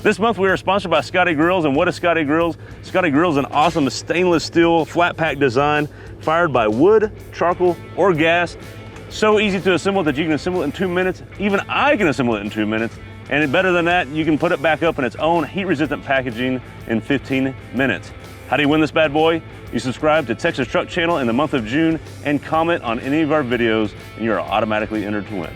This month we are sponsored by Scotty Grills, and what is Scotty Grills? Scotty Grills is an awesome stainless steel flat pack design fired by wood, charcoal, or gas. So easy to assemble that you can assemble it in 2 minutes. Even I can assemble it in 2 minutes. And better than that, you can put it back up in its own heat-resistant packaging in 15 minutes. How do you win this bad boy? You subscribe to Texas Truck Channel in the month of June and comment on any of our videos, and you're automatically entered to win.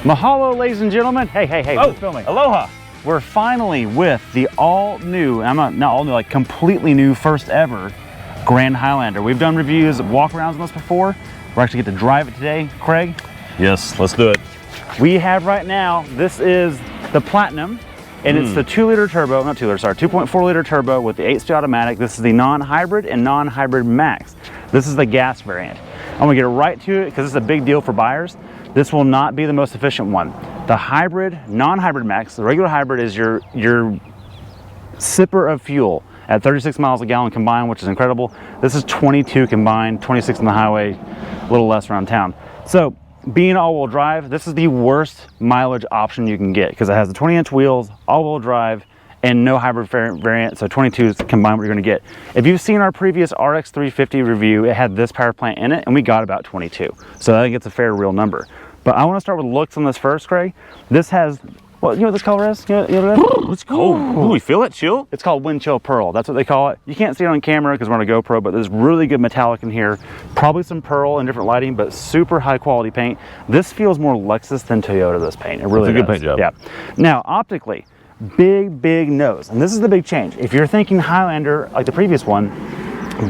Mahalo, ladies and gentlemen. Hey, Oh, we're filming. Aloha. We're finally with the all-new, not all new, like completely new, first ever Grand Highlander. We've done reviews, walk-arounds on this before. We're actually get to drive it today. Craig? Yes, let's do it. We have right now, this is the Platinum, and it's the 2.4 liter turbo with the 8-speed automatic. This is the non-hybrid and non-hybrid max. This is the gas variant. I'm gonna get right to it because it's a big deal for buyers. This will not be the most efficient one. The hybrid, non-hybrid max, the regular hybrid is your sipper of fuel at 36 miles a gallon combined, which is incredible. This is 22 combined, 26 on the highway, a little less around town. So being all-wheel drive, this is the worst mileage option you can get because it has the 20-inch wheels, all-wheel drive, and no hybrid variant, so 22 is combined what you're gonna get. If you've seen our previous RX 350 review, it had this power plant in it, and we got about 22. So I think it's a fair, real number. But I wanna start with looks on this first, Craig. This has, well, you know what this color is? You know what it is? It's cold. Ooh, we feel it, chill? It's called Wind Chill Pearl. That's what they call it. You can't see it on camera because we're on a GoPro, but there's really good metallic in here. Probably some pearl and different lighting, but super high quality paint. This feels more Lexus than Toyota, this paint. It really does. It's a good paint job. Yeah. Now, optically, big nose. And this is the big change. If you're thinking Highlander like the previous one,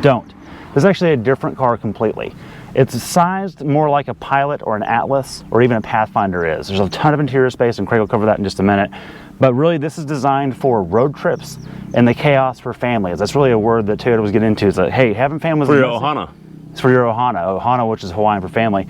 don't. This is actually a different car completely. It's sized more like a Pilot or an Atlas or even a Pathfinder is. There's a ton of interior space, and Craig will cover that in just a minute. But really, this is designed for road trips and the chaos for families. That's really a word that Toyota was getting into. Is that, hey, having families For your Ohana. It's for your Ohana, which is Hawaiian for family.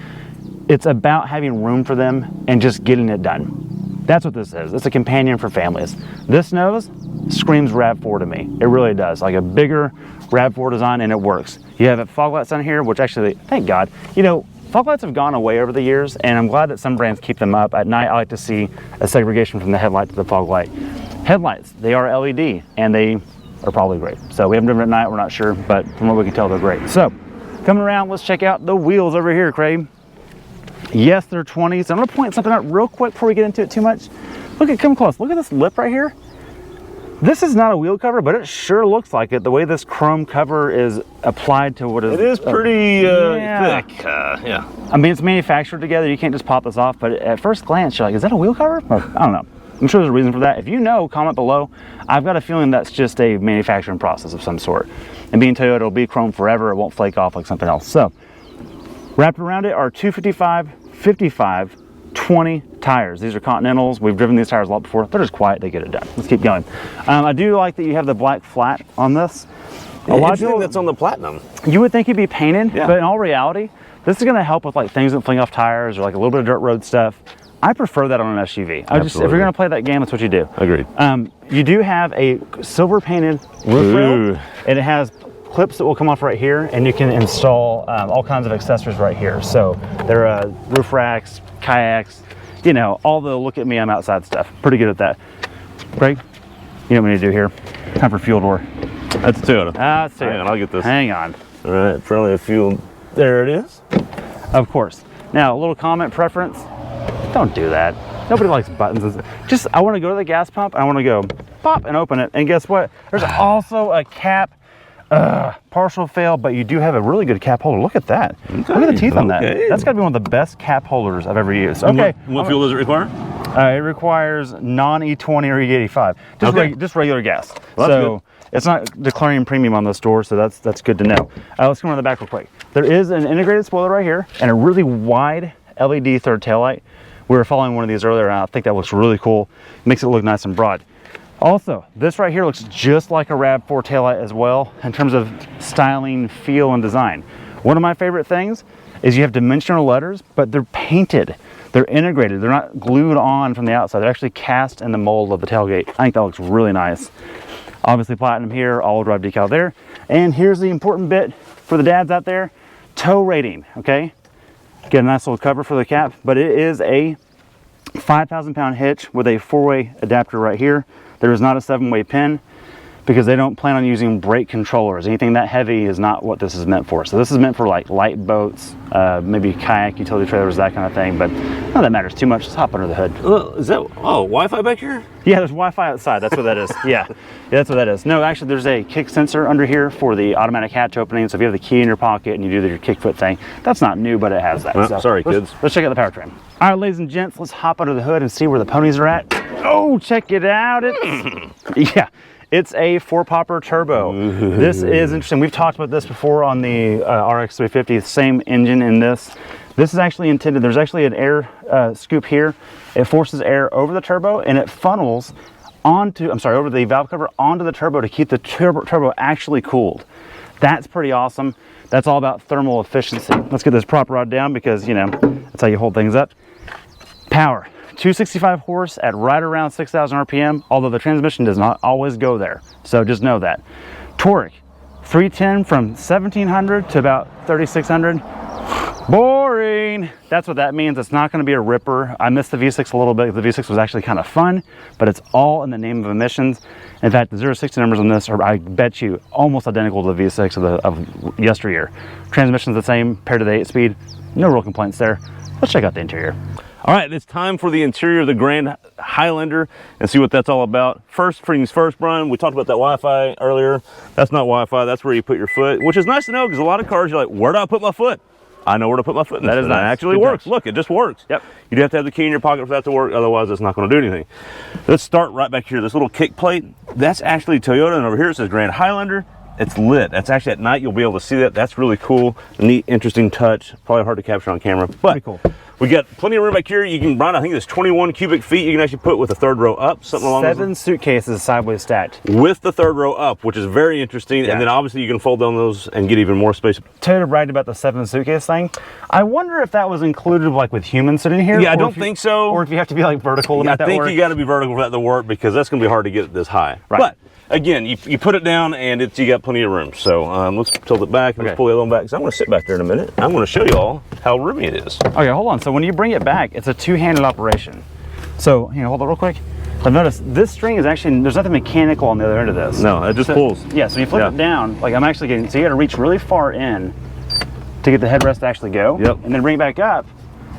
It's about having room for them and just getting it done. That's what this is. It's a companion for families. This nose screams RAV4 to me. It really does. Like a bigger RAV4 design, and it works. You have fog lights on here, which actually, thank God, you know, fog lights have gone away over the years, and I'm glad that some brands keep them up. At night, I like to see a segregation from the headlight to the fog light. Headlights, they are LED, and they are probably great. So we haven't driven at night, we're not sure, but from what we can tell, they're great. So, coming around, let's check out the wheels over here, Craig. Yes, they're 20s. I'm gonna point something out real quick before we get into it too much. Come close. Look at this lip right here. This is not a wheel cover, but it sure looks like it. The way this chrome cover is applied to what is... It is pretty yeah. thick, yeah. I mean, it's manufactured together. You can't just pop this off, but at first glance, you're like, is that a wheel cover? Or, I don't know. I'm sure there's a reason for that. If you know, comment below. I've got a feeling that's just a manufacturing process of some sort. And being Toyota, it'll be chrome forever. It won't flake off like something else. So, wrapped around it are 255, 55, 20 tires. These are Continentals. We've driven these tires a lot before. They're just quiet. They get it done. Let's keep going. I do like that you have the black flat on this. A lot of people, that's on the Platinum. You would think it'd be painted, yeah. But in all reality, this is going to help with like things that fling off tires or like a little bit of dirt road stuff. I prefer that on an SUV. If you're going to play that game, that's what you do. Agreed. You do have a silver painted roof rail, and it has clips that will come off right here, and you can install all kinds of accessories right here. So there are roof racks, kayaks, you know, all the look at me, I'm outside stuff. Pretty good at that. Greg, you know what we need to do here? Time for fuel door. That's Toyota. That's Toyota. Hang on, I'll get this. Hang on. All right, friendly fuel. There it is. Of course. Now, a little comment preference. Don't do that. Nobody likes buttons. Just, I want to go to the gas pump. I want to go pop and open it. And guess what? There's also a cap. Partial fail, but you do have a really good cap holder. Look at that. Okay. Look at the teeth on that. That's got to be one of the best cap holders I've ever used. Okay. What fuel does it require? It requires non-E20 or E85. Just regular gas. Well, so it's not declaring premium on this door, so that's good to know. Let's come around the back real quick. There is an integrated spoiler right here and a really wide LED third taillight. We were following one of these earlier, and I think that looks really cool. It makes it look nice and broad. Also, this right here looks just like a RAV4 taillight as well in terms of styling, feel, and design. One of my favorite things is you have dimensional letters, but they're painted. They're integrated. They're not glued on from the outside. They're actually cast in the mold of the tailgate. I think that looks really nice. Obviously Platinum here, all-wheel drive decal there. And here's the important bit for the dads out there. Tow rating, okay? Get a nice little cover for the cap, but it is a 5,000 pound hitch with a 4-way adapter right here. There is not a 7-way pin because they don't plan on using brake controllers. Anything that heavy is not what this is meant for. So this is meant for like light boats, maybe kayak, utility trailers, that kind of thing, but none of that matters too much. Just hop under the hood. Is that, Wi-Fi back here? Yeah, there's Wi-Fi outside. That's what that is. Yeah, that's what that is. No, actually, there's a kick sensor under here for the automatic hatch opening. So if you have the key in your pocket and you do your kick foot thing, that's not new, but it has that. Well, so sorry, kids. Let's check out the powertrain. All right, ladies and gents, let's hop under the hood and see where the ponies are at. Oh, check it out. Yeah. It's a 4-popper turbo. Ooh. This is interesting. We've talked about this before on the RX 350, same engine in this. This is actually intended, there's actually an air scoop here. It forces air over the turbo and it funnels onto, over the valve cover onto the turbo to keep the turbo actually cooled. That's pretty awesome. That's all about thermal efficiency. Let's get this prop rod down because, you know, that's how you hold things up. Power. 265 horse at right around 6,000 RPM, although the transmission does not always go there. So just know that. Torque, 310 from 1,700 to about 3,600. Boring. That's what that means. It's not going to be a ripper. I missed the V6 a little bit. The V6 was actually kind of fun, but it's all in the name of emissions. In fact, the 0-60 numbers on this are, I bet you, almost identical to the V6 of yesteryear. Transmission's the same, paired to the 8-speed. No real complaints there. Let's check out the interior. All right, it's time for the interior of the Grand Highlander and see what that's all about. First things first, Brian, we talked about that Wi-Fi earlier. That's not Wi-Fi, that's where you put your foot, which is nice to know because a lot of cars, you're like, where do I put my foot? I know where to put my foot. That is nice. It actually works. Look, it just works. Yep. You do have to have the key in your pocket for that to work, otherwise it's not going to do anything. Let's start right back here. This little kick plate, that's actually Toyota, and over here it says Grand Highlander. It's lit. That's actually at night, you'll be able to see that. That's really cool. Neat, interesting touch. Probably hard to capture on camera, but pretty cool. We got plenty of room back here. You can, Brian, I think it's 21 cubic feet you can actually put with the third row up, something along those lines. 7 suitcases sideways stacked. With the third row up, which is very interesting. Yeah. And then obviously you can fold down those and get even more space. Toyota bragged about the 7 suitcase thing. I wonder if that was included like with humans sitting here. Yeah, I don't think so. Or if you have to be like vertical to make that work. I think you got to be vertical for that to work because that's going to be hard to get it this high. Right. But again, you put it down and you got plenty of room. So let's tilt it back and let's pull the other one back because I'm going to sit back there in a minute. I'm going to show you all how roomy it is. Okay, hold on. So when you bring it back, it's a two-handed operation. So, you know, hold on real quick. I've noticed this string is actually, there's nothing mechanical on the other end of this. No, it just pulls. Yeah, so you flip it down, like I'm actually getting, so you got to reach really far in to get the headrest to actually go. Yep. And then bring it back up.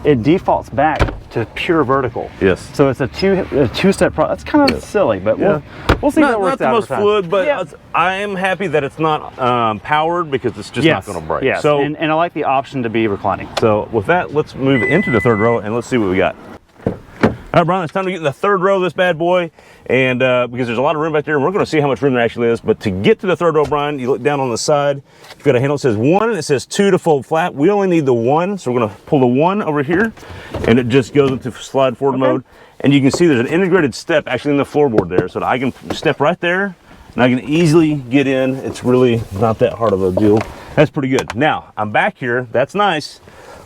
It defaults back to pure vertical. Yes. So it's a two-step process. That's kind of silly, but we'll see how it works out. Not the most fluid, but I am happy that it's not powered because it's just not going to break. Yes. So, and I like the option to be reclining. So with that, let's move into the third row and let's see what we got. All right, Brian, it's time to get in the third row of this bad boy, and because there's a lot of room back there, and we're going to see how much room there actually is. But to get to the third row, Brian, you look down on the side. You've got a handle that says 1 and it says 2 to fold flat. We only need the 1, so we're going to pull the 1 over here, and it just goes into slide forward mode. And you can see there's an integrated step actually in the floorboard there, so that I can step right there, and I can easily get in. It's really not that hard of a deal. That's pretty good. Now, I'm back here. That's nice.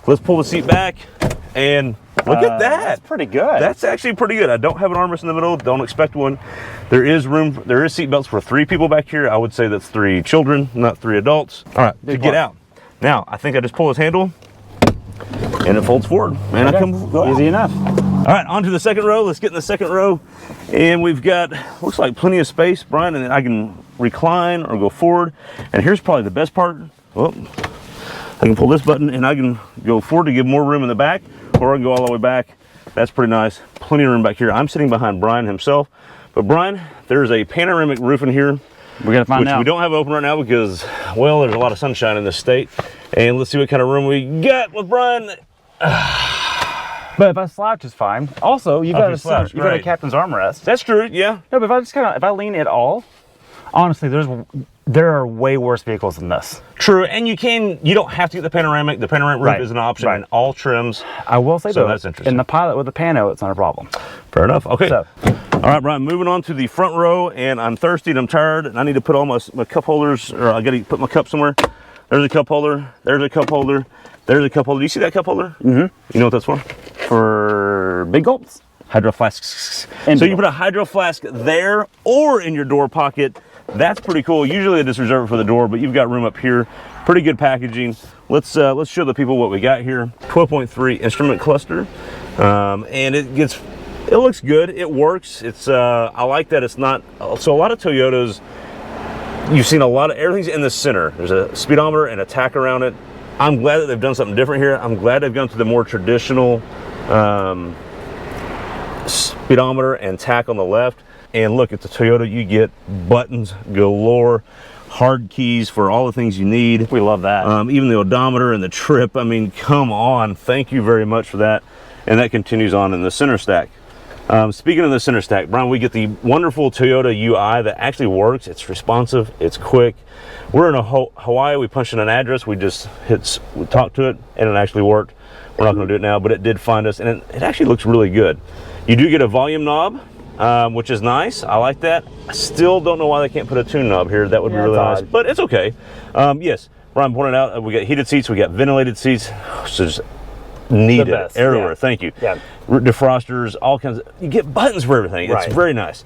Let's pull the seat back, and look at that. That's pretty good. That's actually pretty good. I don't have an armrest in the middle. Don't expect one. There is room. There is seat belts for 3 people back here. I would say that's 3 children, not 3 adults. All right, to get out. Now, I think I just pull this handle, and it folds forward. Man, I come easy enough. All right, on to the second row. Let's get in the second row, and we've got looks like plenty of space, Brian, and I can recline or go forward. And here's probably the best part. Well, I can pull this button, and I can go forward to give more room in the back, or I can go all the way back. That's pretty nice. Plenty of room back here. I'm sitting behind Brian himself. But Brian, there's a panoramic roof in here. We gotta find out. Which we don't have open right now because, well, there's a lot of sunshine in this state. And let's see what kind of room we got with Brian. But if I slouch, it's fine. Also, you've got a captain's armrest. That's true, yeah. No, but if I lean at all, honestly, there are way worse vehicles than this. True, and you don't have to get the panoramic. The panoramic roof is an option in all trims. I will say though, that's interesting. In the Pilot with the pano, it's not a problem. Fair enough. Okay. So. All right, Brian, moving on to the front row, and I'm thirsty and I'm tired, and I need to put all my cup holders, or I got to put my cup somewhere. There's a cup holder. There's a cup holder. There's a cup holder. Do you see that cup holder? Mm-hmm. You know what that's for? For big gulps. Hydro flasks. So you put a hydro flask there or in your door pocket. That's pretty cool. Usually I just reserve it for the door, but you've got room up here. Pretty good packaging. Let's show the people what we got here. 12.3 instrument cluster, and it looks good. It works. It's I like that it's not. So a lot of Toyotas, you've seen a lot of everything's in the center. There's a speedometer and a tack around it. I'm glad that they've done something different here. I'm glad they've gone to the more traditional speedometer and tack on the left. And look, it's a Toyota. You get buttons galore, hard keys for all the things you need. We love that. Even the odometer and the trip. I mean, come on. Thank you very much for that. And that continues on in the center stack. Speaking of the center stack, Brian, we get the wonderful Toyota UI that actually works. It's responsive. It's quick. We're in Hawaii. We punched in an address. We talked to it, and it actually worked. We're not going to do it now, but it did find us, and it actually looks really good. You do get a volume knob, which is nice. I like that. I still don't know why they can't put a tune knob here. That would be really nice, but it's okay. Yes, Brian pointed out we got heated seats. We got ventilated seats. So just needed everywhere. Yeah. Thank you. Yeah. Defrosters, all kinds of, you get buttons for everything. Right. It's very nice.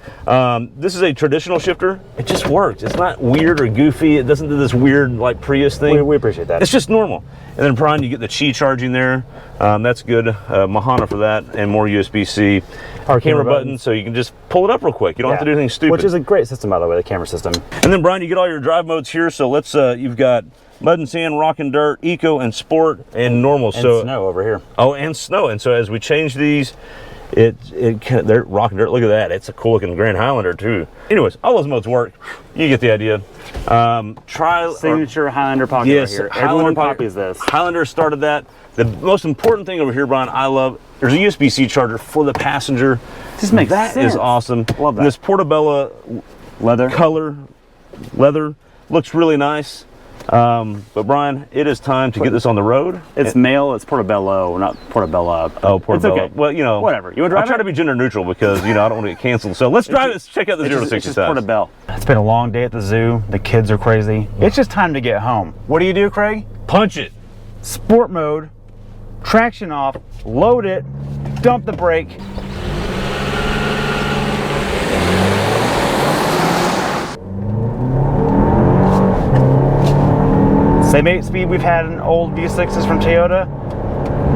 This is a traditional shifter. It just works. It's not weird or goofy. It doesn't do this weird like Prius thing. We appreciate that. It's just normal. And then Brian, you get the Qi charging there. That's good. Mahana for that, and more USB-C. Our camera button, so you can just pull it up real quick. You don't have to do anything stupid. Which is a great system, by the way, the camera system. And then Brian, you get all your drive modes here. So let's, you've got mud and sand, rock and dirt, eco and sport, and normal. And snow over here. Oh, and snow. And so as we change these, they're rock and dirt. Look at that. It's a cool looking Grand Highlander too. Anyways, all those modes work. You get the idea. Signature Highlander pocket right here. Everyone copies this. Highlander started that. The most important thing over here, Brian, I love, there's a USB-C charger for the passenger. This makes sense. That is awesome. Love that. And this Portobello leather looks really nice. But Brian, it is time to get this on the road. It's male, it's Portobello, not Portobello. Oh, Portobello. It's okay. Well, you know, whatever. You want to drive I try to be gender neutral because, you know, I don't want to get canceled. So let's drive this, check out the 0 to 60 It's just Portobello. It's been a long day at the zoo. The kids are crazy. It's just time to get home. What do, Craig? Punch it. Sport mode, traction off, load it, dump the brake. Same 8-speed we've had in old V6s from Toyota,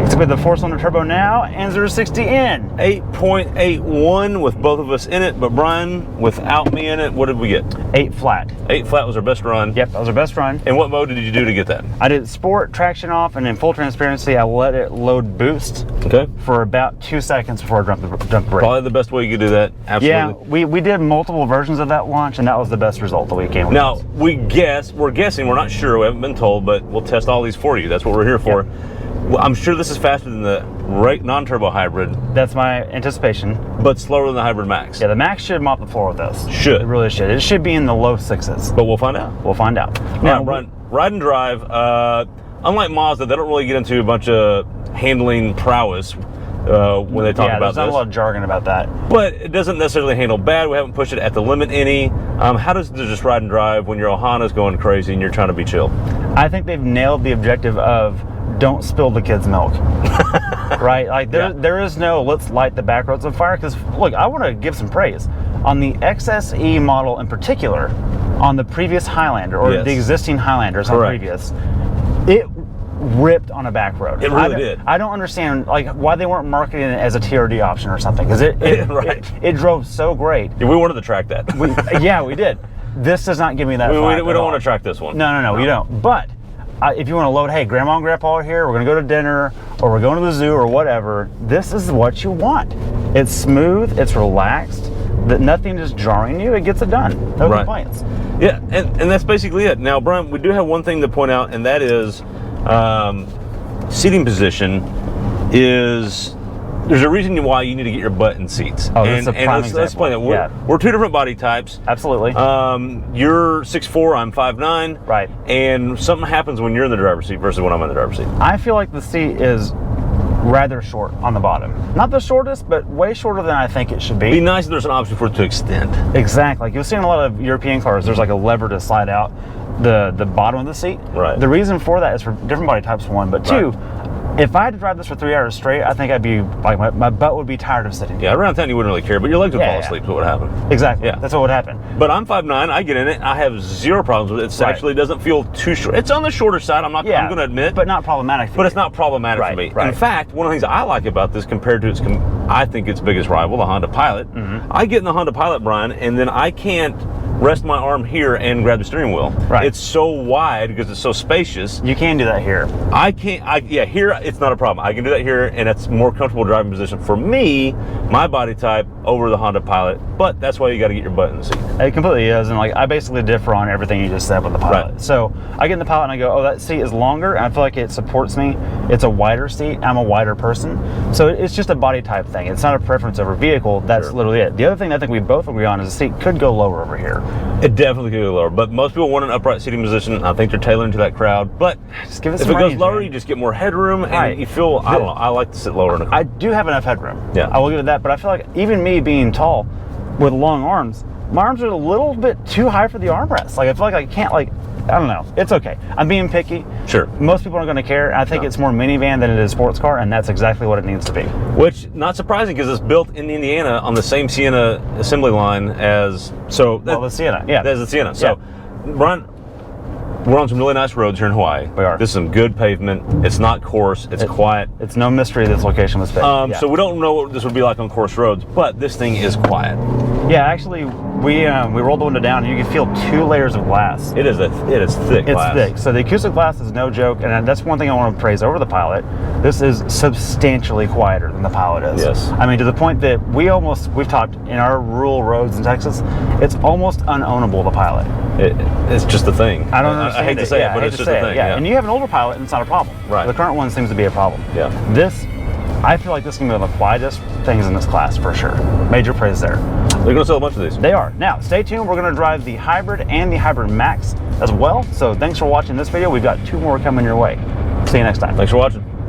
except with the 4-cylinder turbo now and 0 to 60 in. 8.81 with both of us in it, but Brian, without me in it, what did we get? 8 flat. 8 flat was our best run. Yep, that was our best run. And what mode did you do to get that? I did sport, traction off, and in full transparency, I let it load boost. Okay. For about 2 seconds before I dumped the brake. Probably the best way you could do that. Absolutely. Yeah, we did multiple versions of that launch, and that was the best result that we came with. Now, we're guessing, we're not sure, we haven't been told, but we'll test all these for you. That's what we're here for. Yep. Well, I'm sure this is faster than the non-turbo hybrid. That's my anticipation. But slower than the Hybrid Max. Yeah, the Max should mop the floor with this. Should. It really should. It should be in the low 6s. But we'll find out. We'll find out. Now, ride and drive, unlike Mazda, they don't really get into a bunch of handling prowess when they talk about this. There's not a lot of jargon about that. But it doesn't necessarily handle bad. We haven't pushed it at the limit any. How does this just ride and drive when your Ohana's going crazy and you're trying to be chill? I think they've nailed the objective of don't spill the kids' milk. Right? Like there is no let's light the back roads on fire, because look, I want to give some praise on the XSE model in particular, on the previous Highlander or the existing Highlanders on previous. It ripped on a back road. It really did. I don't understand like why they weren't marketing it as a TRD option or something, because it drove so great. Yeah, we wanted to track that. We did. This does not give me that. We don't want to track this one. No, you don't. But if you want to load, hey, grandma and grandpa are here, we're going to go to dinner, or we're going to the zoo, or whatever, this is what you want. It's smooth, it's relaxed, that nothing is jarring you, it gets it done. No complaints. Yeah, and that's basically it. Now, Brian, we do have one thing to point out, and that is seating position is... There's a reason why you need to get your butt in seats. Oh, that's a prime example. Let's explain that. We're two different body types. Absolutely. You're 6'4", I'm 5'9". Right. And something happens when you're in the driver's seat versus when I'm in the driver's seat. I feel like the seat is rather short on the bottom. Not the shortest, but way shorter than I think it should be. It'd be nice if there's an option for it to extend. Exactly. Like you'll see in a lot of European cars, there's like a lever to slide out the bottom of the seat. Right. The reason for that is for different body types, one, but two, If I had to drive this for 3 hours straight, I think I'd be like my butt would be tired of sitting. Yeah, around town you wouldn't really care, but your legs would fall Yeah. asleep. So what would happen? Exactly. Yeah. That's what would happen. But I'm 5'9", I get in it, I have zero problems with it. It actually doesn't feel too short. It's on the shorter side, I'm going to admit. But not problematic for But you. it's not problematic for me. Right. In fact, one of the things I like about this compared to its, I think its biggest rival, the Honda Pilot, I get in the Honda Pilot, Brian, and then I can't rest my arm here and grab the steering wheel. Right. It's so wide because it's so spacious. You can do that here. I can't, yeah, here it's not a problem. I can do that here, and it's more comfortable driving position for me, my body type, over the Honda Pilot. But that's why you got to get your butt in the seat. It completely is, and like I basically differ on everything you just said with the Pilot. Right. So I get in the Pilot and I go, oh, that seat is longer, and I feel like it supports me. It's a wider seat. I'm a wider person, so it's just a body type thing. It's not a preference over vehicle. That's literally it. The other thing I think we both agree on is the seat could go lower over here. It definitely could go lower, but most people want an upright seating position. I think they're tailoring to that crowd. But Just give it if some it goes range, lower, man. you just get more headroom, and Right. you feel, I don't know, I like to sit lower in a car. I do have enough headroom. Yeah. I will give it that, but I feel like even me being tall with long arms, my arms are a little bit too high for the armrest. Like I feel like I can't, like, I don't know. It's okay. I'm being picky. Sure. Most people aren't going to care. I think it's more minivan than it is sports car, and that's exactly what it needs to be. Which, not surprising, because it's built in Indiana on the same Sienna assembly line as, The Sienna, yeah. As the Sienna. So, Brian, we're on some really nice roads here in Hawaii. We are. This is some good pavement. It's not coarse. It's quiet. It's no mystery this location was picked. So we don't know what this would be like on coarse roads, but this thing is quiet. Yeah, actually, we rolled the window down, and you can feel 2 layers of glass. It is thick glass. It's thick. So the acoustic glass is no joke, and that's one thing I want to praise over the Pilot. This is substantially quieter than the Pilot is. Yes. I mean, to the point that we've talked in our rural roads in Texas, it's almost unownable, the Pilot. It's just a thing. I don't understand I hate to say it, but it's just a thing. Yeah, and you have an older Pilot, and it's not a problem. Right. The current one seems to be a problem. Yeah. This, I feel like this can be one of the quietest things in this class for sure. Major praise there. They're going to sell a bunch of these. They are. Now, stay tuned. We're going to drive the Hybrid and the Hybrid Max as well. So thanks for watching this video. We've got 2 more coming your way. See you next time. Thanks for watching.